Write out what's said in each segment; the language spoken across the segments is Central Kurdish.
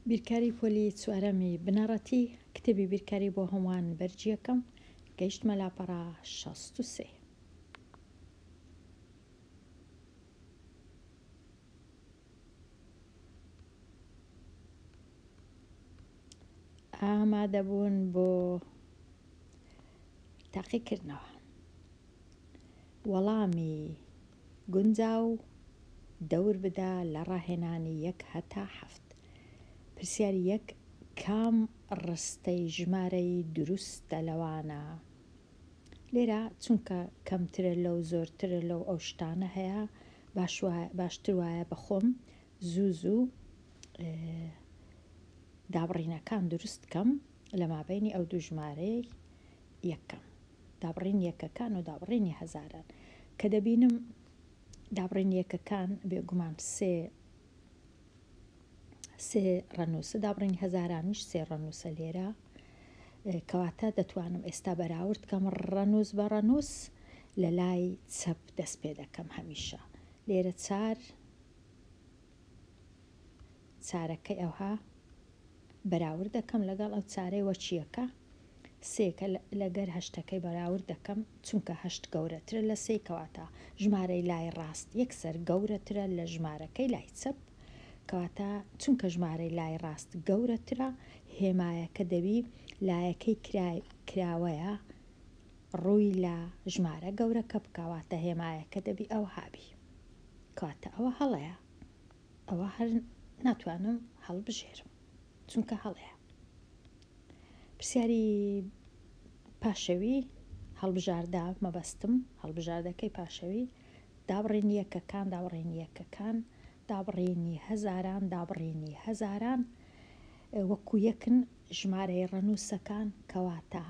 بیرکاری پۆلی چوارەمی بنەڕەتی کتێبی بیرکاری بۆ هەمووان بەرجیەکەم گەیشتمە لاپەڕا 63. ئامادەبوون بۆ تاقیکردنەوە. وەڵامی گونجاو دەور بدا لە ڕاهێنانی 1 هەتا 7. پرسیاری 1 کام ڕستەی ژمارەی دروستە لەوانە؟ لێرە چونکە کەمترە لەو زۆرترە لەو ئەو شتانە هەیە باشتر وایە بەخۆم زوو دابڕینەکان دروست کەم لە مابینی ئەو دوو ژمارەی یەکەم، دابڕین یەکەکان و دابڕینی هەزاران کە دەبینم دابڕین یەکەکان بێگومان سێ ڕەنووسە، دابڕین هەزارانیش سێ ڕەنووسە لێرە، کەواتە دەتوانم ئێستا بەراورد کەم ڕەنووس بە ڕەنووس لە لای چەپ دەست پێ دەکەم. هەمیشە لێرە چارەکەی ئەوها بەراورد دەکەم لەگەڵ ئەو چارەی وەچیەکە، سێکە لەگەر هەشتەکەی بەراورد دەکەم چونکە هەشت گەورەترە لە سێ، کەواتە ژمارەی لای ڕاست یەکسەر گەورەترە لە ژمارەکەی لای چەپ، کەواتە چونکە ژمارەی لای ڕاست گەورەترە هێمایەکە دەبی لایەکەی کراوەیە ڕووی لە ژمارە گەورەکە بکەواتە هێمایەکە دەبی ئەو هابی، کەواتە ئەوە هەڵەیە، ئەوە هەر ناتوانم هەڵبژێرم چونکە هەڵەیە. پرسیاری پاشەوی هەڵبژاردا مەبەستم، هەڵبژاردەکەی پاشەوی دابڕینی یەکەکان، دابڕینی یەکەکان، دابڕینی هەزاران، دابڕینی هەزاران وەکو یەکن ژمارەی ڕەنووسەکان، کەواتە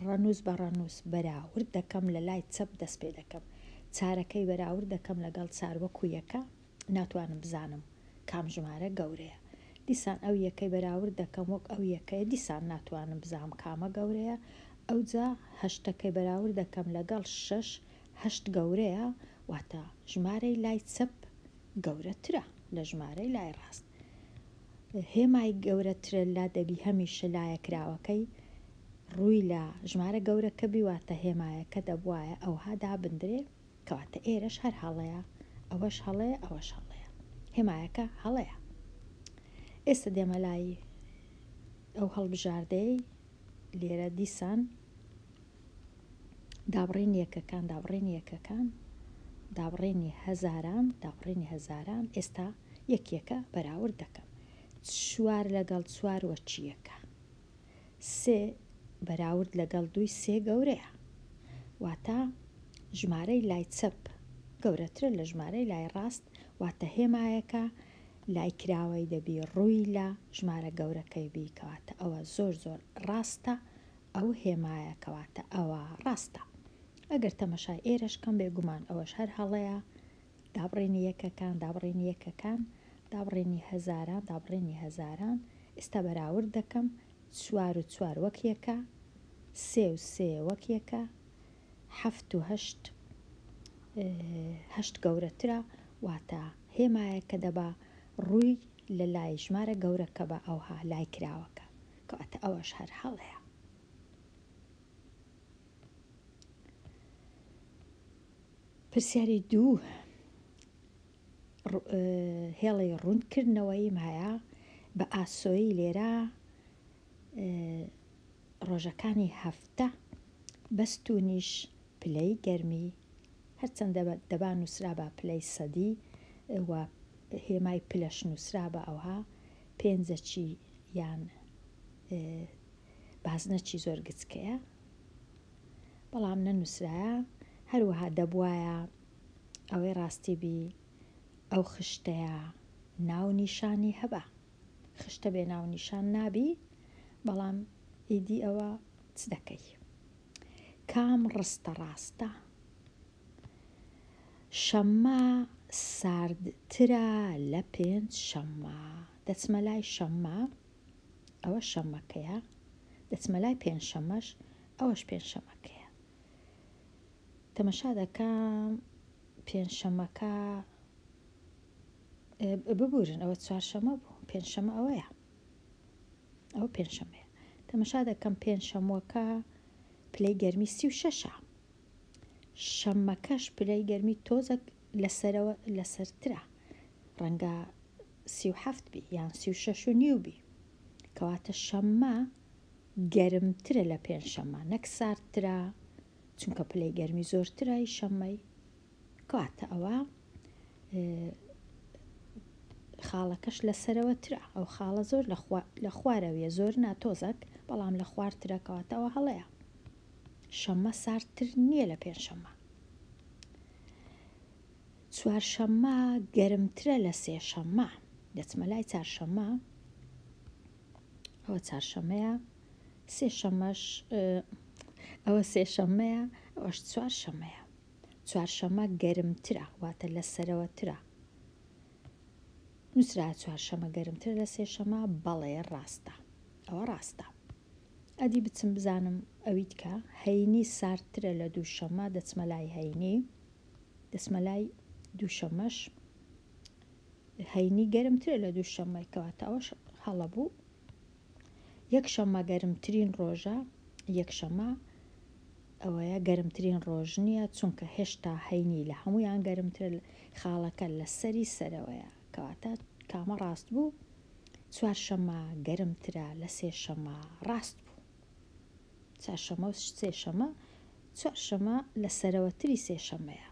ڕەنووس بە ڕەنووس بەراورد دەکەم لە لای چەپ دەست پێ دەکەم، چارەکەی بەراورد دەکەم لەگەڵ چار وەکو یەکە، ناتوانم بزانم کام ژمارە گەورەیە، دیسان ئەو یەکەی بەراورد دەکەم وەک ئەو یەکەیە، دیسان ناتوانم بزانم کامە گەورەیە، ئەوجا هەشتەکەی بەراورد دەکەم لەگەڵ 6، هەشت گەورەیە واتە ژمارەی لای چەپ گەورەترە لە ژمارەی لای ڕاست. هێمای گەورەترە لا دەبی هەمیشە لایە کراوەکەی ڕووی لە ژمارە گەورەکە بیواتە هێمایەکە دەبوایە ئەوها دابدرێ، کەواتە ئێرەش هەر هەڵەیە، ئەوەش هەڵەیە، ئەوەش هەڵەیە، هێمایەکە هەڵەیە. ئێستا دێمە لای ئەو هەڵبژاردەی لێرە دیسان دابڕینی یەکەکان، دابڕینی یەکەکان، دابڕینی هەزاران، دابڕینی هەزاران، ئێستا یەکێکە بەراورد دەکەم، چوار لەگەڵ چوار وەچیەکە، سێ بەراورد لەگەڵ دووی سێ گەورەیە، واتە ژمارەی لای چەپ گەورەترە لە ژمارەی لای ڕاست، واتە هێمایەکە لای کراوەی دەبی ڕووی لە ژمارە گەورەکەی بی، کەواتە ئەوە زۆر ڕاستە، ئەو هێمایە کەواتە ئەوە ڕاستە. ئەگەر تەمەشای ئێرەشکەم بێگومان ئەوەش هەر هەڵەیە، دابڕینی یەکەکان، دابڕینی یەکەکان، دابڕینی هەزاران، دابڕینی هەزاران، ئێستا بەراورد دەکەم چوار و چوار وەک یەکە، سێ و سێ وەک یەکە، هەفت و هەشت گەورەترە، واتە هێمایەکە دەبا ڕووی لە لای ژمارە گەورەکە بە ئەوها لای کراوەکە، کەواتە ئەوەش هەر هەڵەیە. پرسیاری 2 هێڵی ڕوونکردنەوەی مایە بە ئاسۆیی لێرە ڕۆژەکانی هەفتە بەستونیش پلەی گەرمی، هەرچەندە دەبا نووسرا بە پلەی سەدی و هێمای پلەش نووسرا بە ئەوها پێنجەکی یان بازنەکی زۆر گچکەیە، بەڵام نەنووسرایە، هەروەها دەبوایە ئەوەی ڕاستی بی ئەو خشتەیە ناونیشانی هەبە، خشتە بێ ناونیشان نابی، بەڵام ئیدی ئەوە چ دەکەی؟ کام ڕستە ڕاستە؟ شەممە ساردترە لە پێنج شەممە، دەچمە لای شەممە، ئەوە شەممەکەیە، دەچمە لای پێنج شەممەش، ئەوەش پێنج شەممەکەیە، تەمەشا دەکەم پێنج شەممەکە ببورن ئەوە چوار شەممە بوو، پێنج شەممە ئەوەیە، ئەو پێنجشەمەیە. تەمەشا دەکەم پێنجشەمووەکە پلەی گەرمی 36. شەممەکەش پلەی گەرمی تۆزێک لەسەرترە، ڕەنگە 37 بی یان 36.5 بی، کەواتە شەممە گەرمترە لە پێنجشەممە، نەک ساردترە، چونکە پلەی گەرمی زۆرترای شەممەی. کەواتە ئەوە خاڵەکەش لەسەرەوەترە، ئەو خاڵە زۆر لە خوارەویە، زۆر ناتۆزەک، بەڵام لە خوارترە، کەواتەوە هەڵەیە. شەممە ساردتر نییە لە پێنجشەممە. چوارشەممە گەرمترە لە سێشەممە. دەچمە لای چارشەممە، ئەوە چارشەمەیە، سێشەمەش ئەوە سێشەمەیە، ئەوەش چوارشەمەیە. چوارشەممە گەرمترە، واتە لەسەرەوەترە. نووسرا چوارشەمە گەرمترە لە سێشەمە، بەڵێ ڕاستە، ئەوە ڕاستە. ئەدی بچم بزانم ئەوی دیکە هەینی ساردترە لە دووشەممە، دەچمە لای هەینی، دەچمە لای دووشەمەش هەینی گەرمترە لە دووشەممەی، کەواتە ئەوەش هەڵە بوو. یەکشەممە گەرمترین ڕۆژە، یەکشەممە ئەوەیە گەرمترین ڕۆژ نییە، چونکە هێشتا هەینی لە هەمویان گەرمترە، خاڵەکە لە سەری سەرەوەیە، کەواتە کامە ڕاست بوو. چوارشەممە گەرمترە لە سێشەممە، ڕاست بوو. چارشەمە و سێشەمە، چوارشەمە لە سەرەوەتری سێشەمەیە،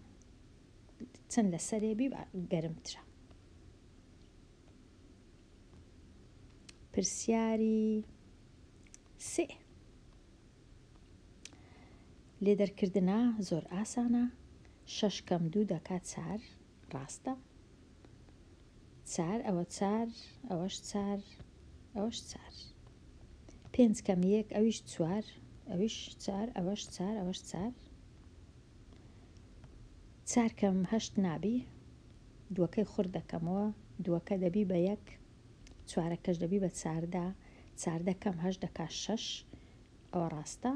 چەند لە سەرێبی گەرمترە. پرسیاری سێ، لێدەرکردنە زۆر ئاسانە. 6 کەم 2 دەکات 4، ڕاستە. 4 ئەوە 4، ئەوەش 4، ئەوەش 4. 5 کەم 1 ئەویش 4، ئەویش 4، ئەوەش 4، ئەوەش 4. 4 کەم 8 نابی، دووەکەی خوڕ دەکەمەوە، دووەکە دەبی بە 1، 4ەکەش دەبی بە 14، 14 کەم 8 دەکات 6، ئەوە ڕاستە،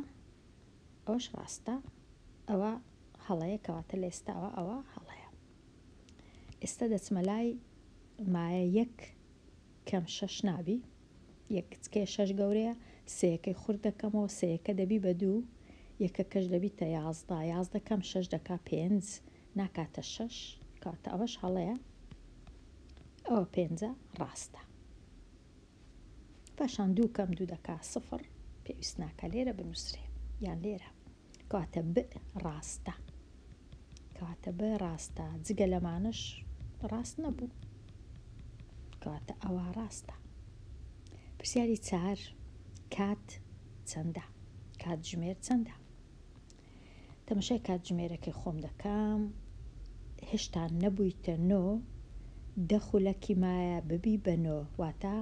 ئەوەش ڕاستە، ئەوە هەڵەیە، کەواتە لە ئێستاوە ئەوە هەڵەیە. ئێستا دەچمە لای مایە 1 کەم 6 نابی، 1 کچکەی 6 گەورەیە، 3یەکەی خوڕ دەکەمەوە، 3یەکە دەبی بە 2، 1ەکەش دەبیتە 11، 11 کەم 6 دەکات 5، ناکاتە 6، کەواتە ئەوەش هەڵەیە، ئەوە 5 ڕاستە. پاشان 2 کەم 2 دەکات 0، پێویست ناکە لێرە بنووسرێ یان لێرە، کەواتە ب ڕاستە، کەواتە ب ڕاستە، جگە لەمانش ڕاست نەبوو، کەواتە ئەوە ڕاستە. پرسیاری 4، کات چەندە؟ کاتژمێر چەندە؟ تەماشای کاتژمێرەکەی خۆم دەکەم، هێشتا نەبوویتە 9، 10 خولەکی مایە ببی بە 9، واتە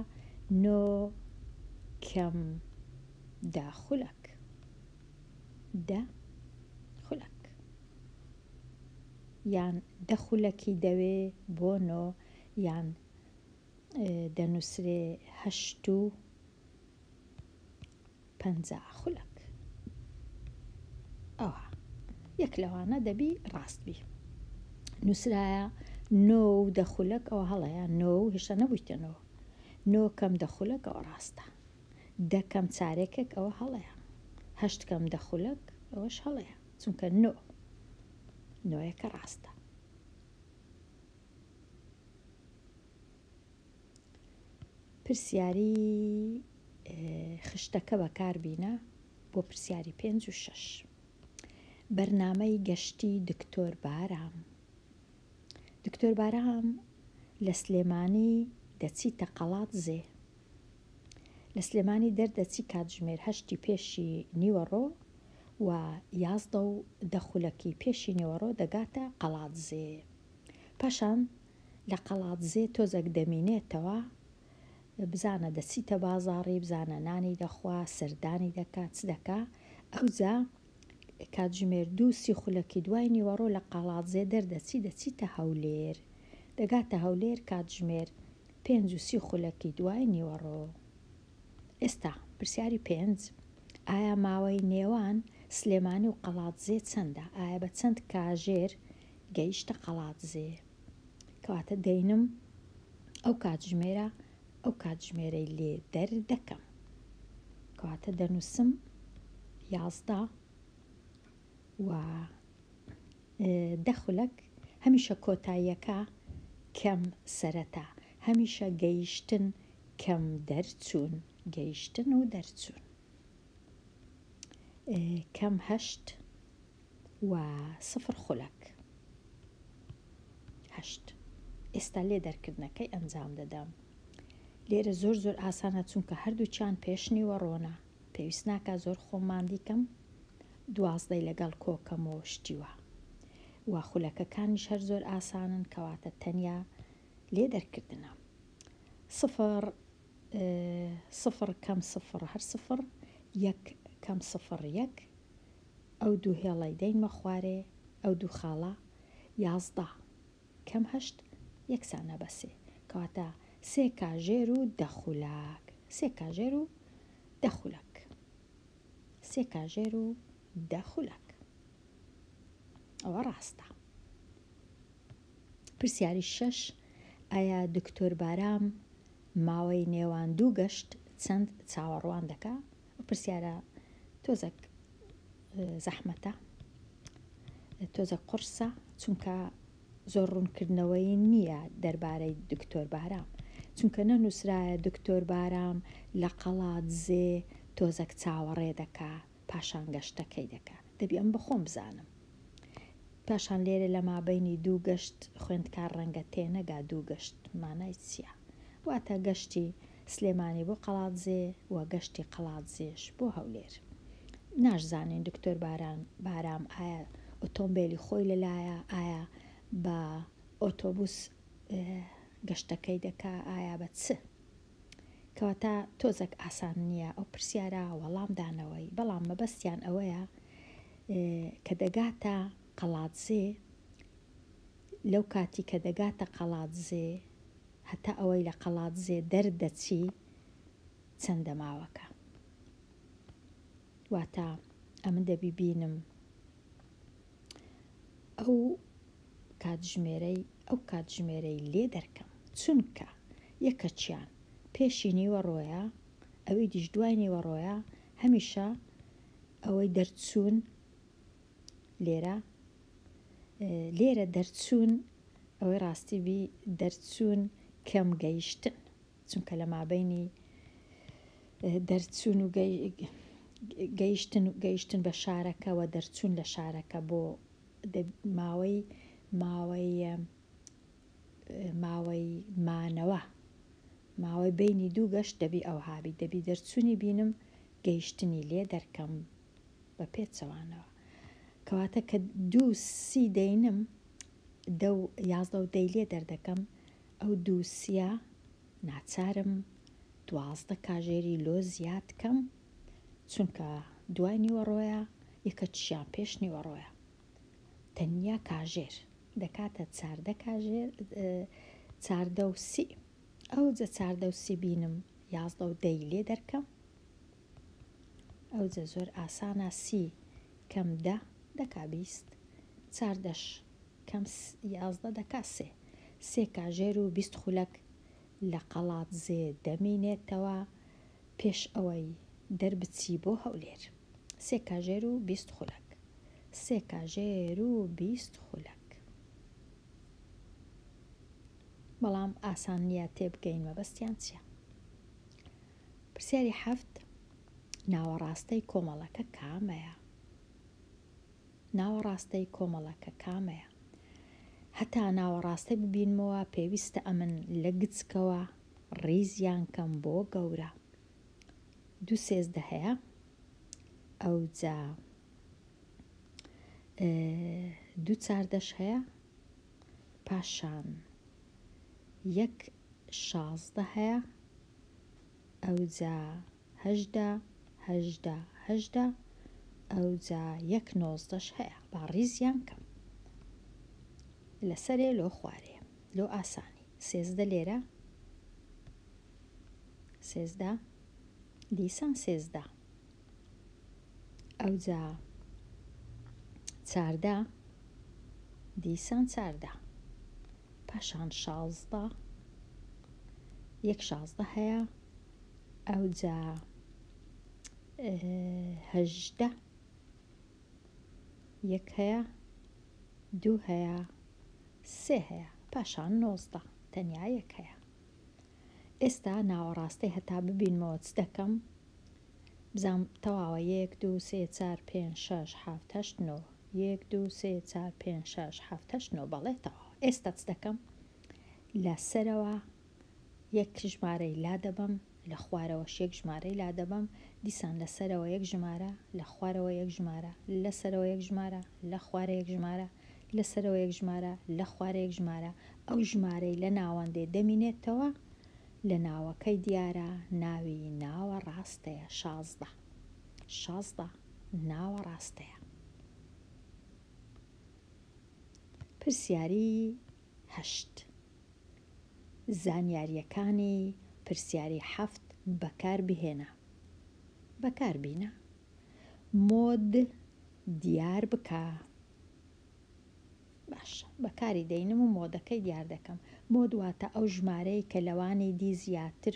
9 کەم 10 خولەک، 10 خولەک، یان 10 خولەکی دەوێ بۆ 9، یان دەنووسرێ 8 و 50 خولەک. ئەوە یەک لەوانە دەبی ڕاست بی. نووسرایە 9 و 10 خولەک، ئەوە هەڵەیە، 9 هێشتا نەبوویتە 9، 9 کەم 10 خولەک، ئەوە ڕاستە. 10 کەم چارێکێک، ئەوە هەڵەیە. 8 کەم 10 خولەک، ئەوەش هەڵەیە، چونکە 9یەکە ڕاستە. پرسیاری خشتەکە بەکاربینە بۆ پرسیاری 5 و 6. بەرنامەی گەشتی دکتۆر بارام. دکتۆر بارام لە سلێمانی دەچیتە قەڵات زێ. لە سلێمانی دەردەچی کاتژمێر 8 پێشی نیوەڕۆ و 11 و 10 خولەکی پێشی نیوەڕۆ دەگاتە قەڵات زێ. پاشان لە قەڵات زێ تۆزێک دەمینێتەوە، بزانە دەچیتە بازاڕی، بزانە نانی دەخوا، سەردانی دەکات، چ دەکا، ئەوجا کاتژمێر 2:30 خولەکی دوای نیوەڕۆ لە قەڵات زێ دەردەچی، دەچیتە هەولێر، دەگاتە هەولێر کاتژمێر 5:30 خولەکی دوای نیوەڕۆ. ئێستا پرسیاری 5، ئایا ماوەی نێوان سلێمانی و قەڵات زێ چەندە؟ ئایا بە چەند کاژێر گەیشتە قەڵات زێ؟ کەواتە دەینم ئەو کاتژمێرە ئەو کاتژمێرەی لێ دەردەکەم. کەواتە دەنووسم 11 و دەخولک هەمیشە کۆتاییەکە کەم سەرەتا، هەمیشە گەیشتن کەم دەرچوون، گەیشتن و دەرچوون. کەم 8 و 0 خولک 8. ئێستا لێ دەرکردنەکەی ئەنجام دەدەم. لێرە زۆر زۆر ئاسانە چونکە هەردووچیان پێشنیوە ڕۆنە، پێویست ناکە زۆر خۆماندیکەم 12 لەگەڵ کۆکەمەوە شتیوە. وا خولەکەکانیش هەر زۆر ئاسانن، کەواتە تەنیا لێ دەرکردنە. 0 0 کەم 0 هەر 0 1 کەم 0 1 ئەو دوو هێڵەی دەینمە خوارێ، ئەو دوو خاڵە 11 کەم 8 یەکسانە بە 3 کەواتە 3 کاژێر و 10 خولک، 3 کاژێر و 10 خولک، 3 کاژێر و 10 خولک. ئەوە ڕاستە. پرسیاری 6 ئایا دکتۆر بارام ماوەی نێوان دوو گەشت چەند چاوەڕوان دەکا؟ پرسیارە تۆزێک زەحمەتە، تۆزە قورسە، چونکە زۆر ڕوونکردنەوەی نییە دەربارەی دکتۆر بارام، چونکە نەنووسرایە دکتۆر بارام لە قەڵات زێ تۆزێک چاوەڕێ دەکا پاشان گەشتەکەی دەکا. دەبی ئەم بخۆم بزانم. پاشان لێرە لە مابەینی دوو گەشت خوێندکار ڕەنگە تێنەگا دوو گەشت مانای چییە؟ واتە گەشتی سلێمانی بۆ قەڵاتزێ و گەشتی قەڵاتزێش بۆ هەولێر. ناشزانین دکتۆر بارام ئایا ئۆتۆمبیلی خۆی لەلایە، ئایا بە ئۆتۆبوس گەشتەکەی دەکا، ئایا بە چ؟ کەواتە تۆزێک ئاسان نییە ئەو پرسیارە وەڵام دانەوەی، بەڵام مەبەستیان ئەوەیە کە دەگاتە قەڵاتزێ، لەو کاتی کە دەگاتە قەڵاتزێ هەتا ئەوەی لە قەڵاتزێ دەردەچی چەندە ماوەکە. واتە ئەمن دەبی بینم ئەو کاتژمێرەی لێ دەرکەم، چونکە یەکەچیان پێشی نیوەڕۆیە، ئەوەی دیش دوای نیوەڕۆیە، هەمیشە ئەوەی دەرچوون لێرە دەرچوون، ئەوەی ڕاستی بی دەرچوون کەم گەیشتن، چونکە لە مابەینی دەرچوون و گەیشتن بە شارەکەەوە دەرچوون لە شارەکە بۆ ماوەی مانەوە، ماوەی بینی دوو گەشت دەبی ئەو هابی، دەبی دەرچوونی بینم گەیشتنی لێ دەرکەم بە پێچەوانەوە. کەواتە کە 2 دەینم 11 لێ دەردەکەم، ئەو 2 ناچارم 12 کاژێری لۆ زیاد کەم، چونکە دوای نیوەڕۆیە، یەکە چیان پێش نیوەڕۆیە، تەنیا کاژێر دەکاتە 14 کاژێر 14 ئەو جە 14 بینم 11 لێ دەرکەم، ئەو جە زۆر ئاسانە 30 کەم 10 دەکا 20 14 کەم 11 دەکا 3 کاژێر و 20 خولک لە قەڵاتزێ دەمینێتەوە پێش ئەوەی دەربچی بۆ هەولێر. 3 کاژێر و 20 خولک، 3 کاژێر و 20 خولک. بەڵام ئاسان نییە تێبگەین مەبەستیان چییە. پرسیاری 7 ناوەڕاستەی کۆمەڵەکە کامەیە؟ ناوەڕاستەی کۆمەڵەکە کامەیە؟ هەتا ناوەڕاستە ببینمەوە پێویستە ئەمن لە گچکەوە ڕیزیان کەم بۆ گەورە. 2 13 هەیە، ئەو جا 2 14 هەیە، پاشان 1 16 هەیە، ئەو جا 18 ئەو جا 1 19 هەیە. با ڕیزیان کەم لەسەرێ لۆ خوارێ لۆ ئاسانی. 13 لێرە، 13 دیسان 13 ئەو جا 14 دیسان 14 پاشان 16 1 16 هەیە، ئەو جا هەژدە، یەک هەیە، دوو هەیە، سێ هەیە، پاشان 19 تەنیا یەک هەیە. ئێستا ناوەڕاستی هەتا ببینمەوە چ دەکەم، بزانم تەواوە 1 2 3 4 5 6 7 8 9 1 2 3 4 5 6 7 8 9 بەڵێ تەواوە. ئێستا چ دەکەم؟ لە سەرەوە یەک ژمارەی لا دەبەم، لە خوارەوەش یەک ژمارەی لا دەبەم، دیسان لە سەرەوە یەک ژمارە، لە خوارەوە یەک ژمارە، لە سەرەوە یەک ژمارە، لە خوارە یەک ژمارە، لە سەرەوە یەک ژمارە، لە خوارە یەک ژمارە. ئەو ژمارەی لە ناوەندێ دەمینێتەوە لە ناوەکەی دیارە ناوی ناوە ڕاستەیە. 16 16 ناوە ڕاستەیە. پرسیاری 8 زانیاریەکانی پرسیاری 7 بەکاربهێنە. بەکاربینە مۆد دیار بکە. باشە، بەکاری دەینم و مۆدەکەی دیار دەکەم. مۆد واتە ئەو ژمارەی کە لەوانی دی زیاتر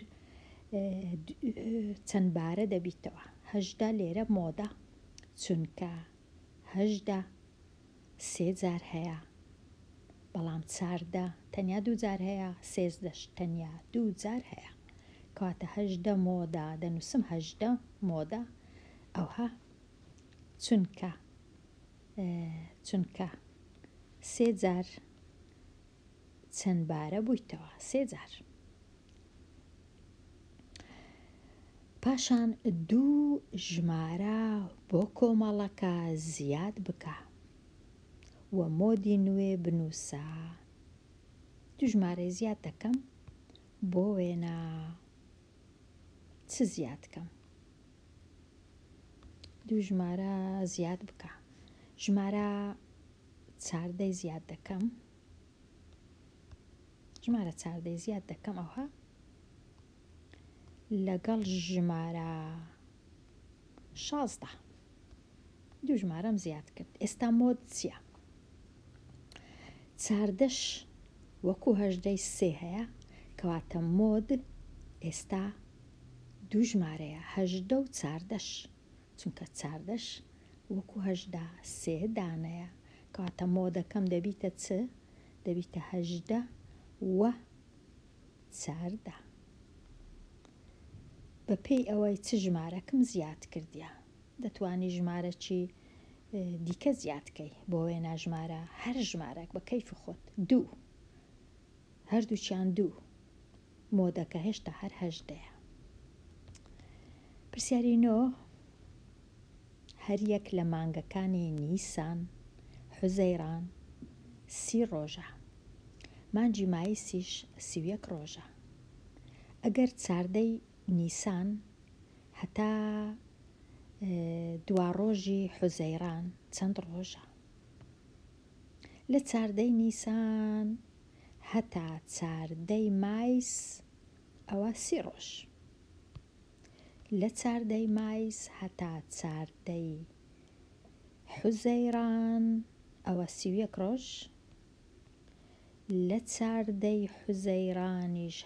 چەند بارە دەبیتەوە. 18 لێرە مۆدە، چونکە 18 سێ جار هەیە، بەڵام 14 تەنیا دوو جار هەیە، 13 تەنیا دوو جار هەیە، کەواتە 18 مۆدە دەنووسم. 18 مۆدە ئەوها چونکە سێ جار چەند بارە بوویتەوە، سێ جار. پاشان دوو ژمارە بۆ کۆمەڵەکە زیاد بکە و مۆدی نوێ بنووسە. دوو ژمارەی زیاد دەکەم، بۆ وێنە چ زیاد کەم؟ دوو ژمارە زیاد بکە. ژمارە 14 زیاد دەکەم، ژمارە 14 زیاد دەکەم ئەوها لەگەڵ ژمارە 16 دوو ژمارەم زیاد کرد. ئێستا مۆد چییە؟ 14 وەکو 18 سێ هەیە، کەواتە مۆد ئێستا دوو ژمارەیە، 18 و 14، چونکە 14 وەکو 18 سێ دانەیە، کەواتە مۆدەکەم دەبیتە چ؟ دەبیتە 18 و 14. بەپێی ئەوەی چ ژمارەکەم زیاد کردیە، دەتوانی ژمارەکی دیکە زیادکەی. بۆ وێنە ژمارە هەر ژمارەك بە کەیف خۆت دوو، هەردووچیان دوو، مۆدەکە هێشتا هەر 18ەیە. پرسیاری 9 هەر یەک لە مانگەکانی نیسان، حوزەیران 30 ڕۆژە، مانگی مایسیش 31 ڕۆژە. ئەگەر 14 نیسان هەتا دوا ڕۆژی حوزەیران چەند ڕۆژە؟ لە 14 نیسان هەتا 14 مایس ئەوە 30 ڕۆژ، لە 14 مایس هەتا 14 حوزەیران ئەوە 31 ڕۆژ، لە 14 حوزەیرانیش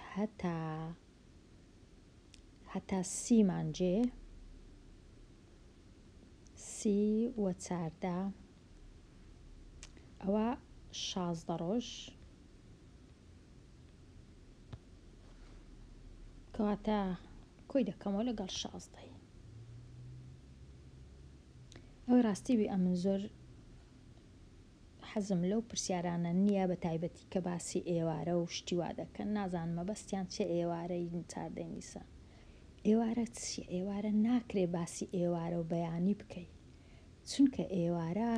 هەتا 30 مانجێ، 30 و 14 ئەوە 16 ڕۆژ، کەواتە کۆی دەکەمەوە لەگەڵ 16. ئەوەی ڕاستی بی ئەمن زۆر حەزم لەو پرسیارانە نییە، بە تایبەتی کە باسی ئێوارە و شتیوا دەکەن. نازانم مەبەستیان چێ ئێوارەی 14 نیسان. ئێوارە چیە؟ ئێوارە ناکرێ باسی ئێوارە و بەیانی بکەی، چونکە ئێوارە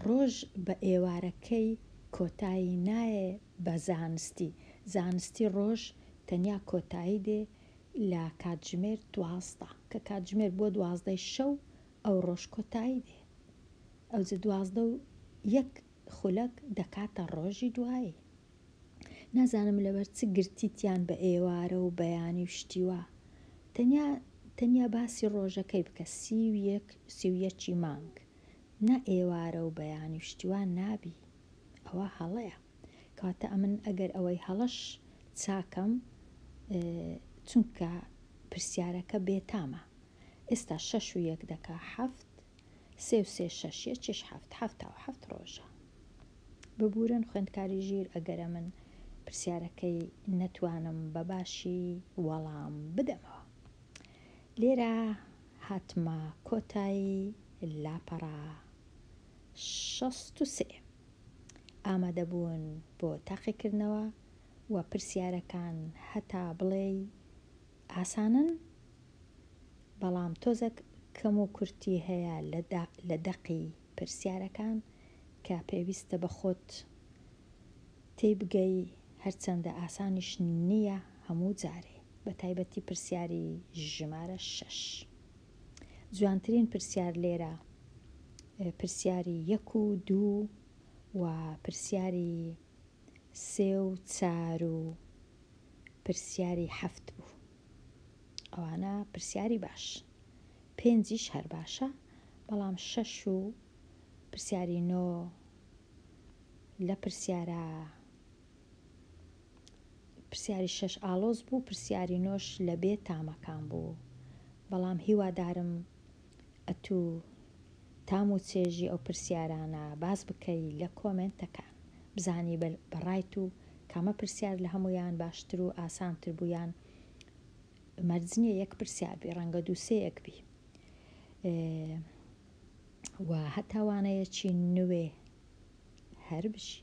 ڕۆژ بە ئێوارەکەی کۆتایی نایە بە زانستی. زانستی ڕۆژ تەنیا کۆتایی دێ لە کاتژمێر 12، کە کاتژمێر بۆ 12 شەو ئەو ڕۆژ کۆتایی دێ. ئەوجە 12 خولەک دەکاتە ڕۆژی دوایی. نازانم لەبەر چ گرتیتیان بە ئێوارە و بەیانی و شتیوە. تەنیا باسی ڕۆژەکەی بکە، 31 مانگ، نە ئێوارە و بەیانی و شتیوان نابی. ئەوە هەڵەیە. کاتە ئەمن ئەگەر ئەوەی هەڵەش چاکەم چونکە پرسیارەکە بێتامە. ئێستا 6 و 1 دەکا 7 3 و 3 6 یەکیش 7 7 ڕۆژە. ببورن خوێندکاری ژیر ئەگەرە من پرسیارەکەی نەتوانم بە باشی وەڵام بدەمەوە. لێرە هاتمە کۆتایی لاپەڕە 63. ئامادەبوون بۆ تاقیکردنەوە و پرسیارەکان هەتا بڵێ ئاسانن، بەڵام تۆزێک کەم و کورتی هەیە لە دەقی پرسیارەکان کە پێویستە بە خۆت تێی بگەی، هەرچەندە ئاسانیش نییە هەموو جارێ، بە تایبەتی پرسیاری ژمارە 6. جوانترین پرسیار لێرە پرسیاری 1 و 2 و پرسیاری 3 و 4 و پرسیاری 7 بوو. ئەوانە پرسیاری باش. 5 هەر باشە، بەڵام 6 و پرسیاری 9 لە پرسیاری 6 ئالۆز بوو، پرسیاری 9ش لە بێ تامەکان بوو. بەڵام هیوادارم ئەتوو تام و چێژی ئەو پرسیارانە باز بکەی لە کۆمنتەکان، بزانی بەڕایت و کامە پرسیار لە هەمویان باشتر و ئاسانتر بوویان. مەرجنیە یەک پرسیار بی، ڕەنگە 2-3 بی، و هەتاوانەیەکی نوێ هەر بشی.